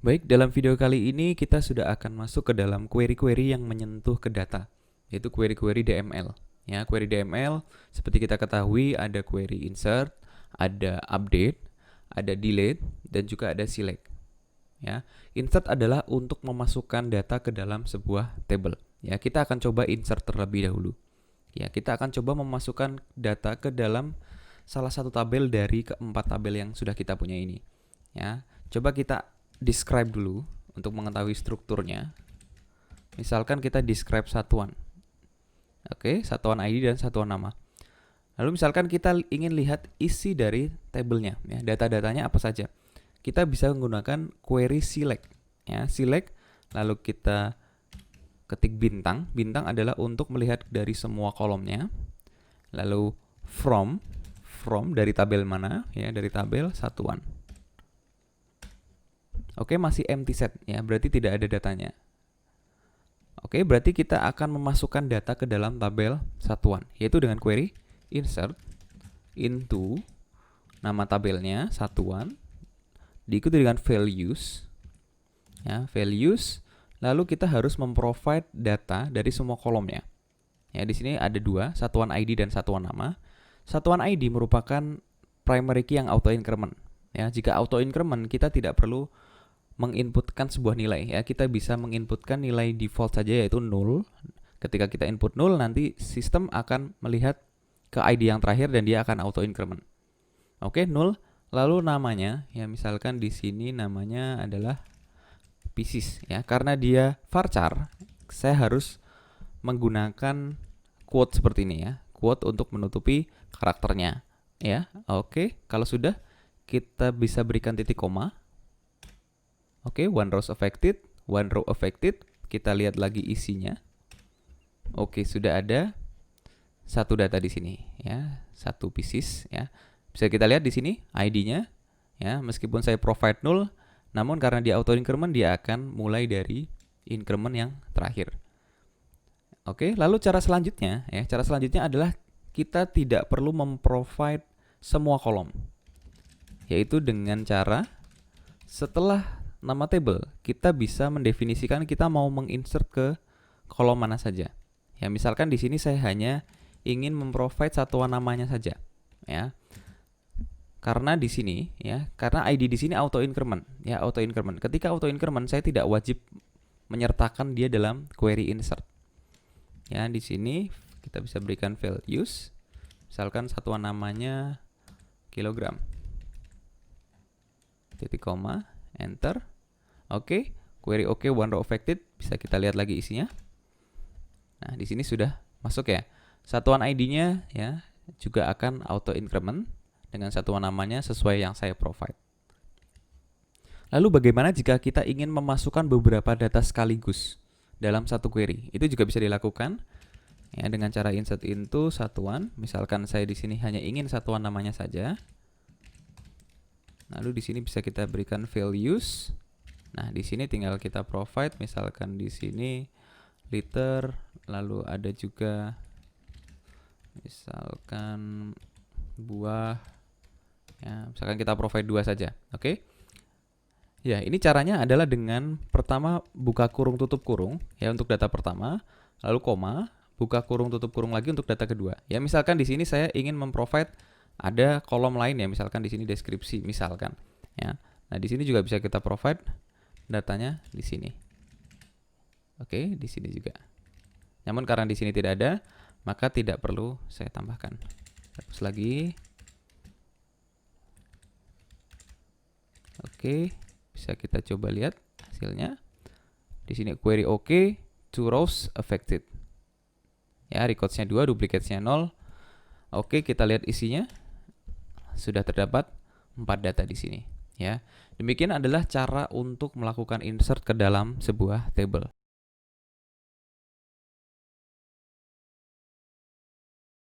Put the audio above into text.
Baik, dalam video kali ini kita sudah akan masuk ke dalam query-query yang menyentuh ke data, yaitu query-query DML. Ya, query DML seperti kita ketahui ada query insert, ada update, ada delete, dan juga ada select. Ya, insert adalah untuk memasukkan data ke dalam sebuah table. Ya, kita akan coba insert terlebih dahulu. Ya, kita akan coba memasukkan data ke dalam salah satu tabel dari keempat tabel yang sudah kita punya ini. Ya, coba kita describe dulu untuk mengetahui strukturnya. Misalkan kita describe satuan. Oke, satuan ID dan satuan nama. Lalu misalkan kita ingin lihat isi dari tabelnya, ya, data-datanya apa saja. Kita bisa menggunakan query select. Ya, select lalu kita ketik bintang. Bintang adalah untuk melihat dari semua kolomnya. Lalu from dari tabel mana? Ya, dari tabel satuan. Oke, masih empty set ya, berarti tidak ada datanya. Oke, berarti kita akan memasukkan data ke dalam tabel satuan, yaitu dengan query insert into nama tabelnya satuan diikuti dengan values. Ya, values, lalu kita harus memprovide data dari semua kolomnya. Ya, di sini ada dua, satuan ID dan satuan nama. Satuan ID merupakan primary key yang auto increment. Ya, jika auto increment kita tidak perlu menginputkan sebuah nilai, ya, kita bisa menginputkan nilai default saja yaitu 0. Ketika kita input 0, nanti sistem akan melihat ke ID yang terakhir dan dia akan auto increment. Oke, 0. Lalu namanya, ya, misalkan di sini namanya adalah pieces, ya. Karena dia varchar, saya harus menggunakan quote seperti ini, ya. Quote untuk menutupi karakternya, ya. Oke, kalau sudah kita bisa berikan titik koma. Oke, one row affected. Kita lihat lagi isinya. Oke, sudah ada satu data di sini, ya, satu pieces, ya. Bisa kita lihat di sini ID-nya, ya. Meskipun saya provide 0, namun karena dia auto increment dia akan mulai dari increment yang terakhir. Oke, lalu cara selanjutnya, ya, cara selanjutnya adalah kita tidak perlu memprovide semua kolom, yaitu dengan cara setelah nama table, kita bisa mendefinisikan kita mau menginsert ke kolom mana saja. Ya, misalkan di sini saya hanya ingin memprovide satuan namanya saja, ya. Karena di sini, ya, karena ID di sini auto increment, ya, auto increment. Ketika auto increment, saya tidak wajib menyertakan dia dalam query insert. Ya, di sini kita bisa berikan values. Misalkan satuan namanya kilogram. Titik koma, enter. Oke, query oke, one row affected, bisa kita lihat lagi isinya. Nah, di sini sudah masuk, ya. Satuan ID-nya, ya, juga akan auto increment dengan satuan namanya sesuai yang saya provide. Lalu bagaimana jika kita ingin memasukkan beberapa data sekaligus dalam satu query? Itu juga bisa dilakukan, ya, dengan cara insert into satuan. Misalkan saya di sini hanya ingin satuan namanya saja. Lalu di sini bisa kita berikan values. Nah, di sini tinggal kita provide, misalkan di sini liter, lalu ada juga misalkan buah, ya, misalkan kita provide 2 saja. Oke. Ya, ini caranya adalah dengan pertama buka kurung tutup kurung, ya, untuk data pertama, lalu koma, buka kurung tutup kurung lagi untuk data kedua. Ya, misalkan di sini saya ingin memprovide ada kolom lain, ya, misalkan di sini deskripsi misalkan, ya. Nah, di sini juga bisa kita provide datanya di sini. Oke, di sini juga. Namun karena di sini tidak ada, maka tidak perlu saya tambahkan. Hapus lagi. Oke, bisa kita coba lihat hasilnya. Di sini query oke, 2 rows affected. Ya, records-nya 2, duplicate-nya 0. Oke, kita lihat isinya. Sudah terdapat 4 data di sini, ya. Demikian adalah cara untuk melakukan insert ke dalam sebuah table.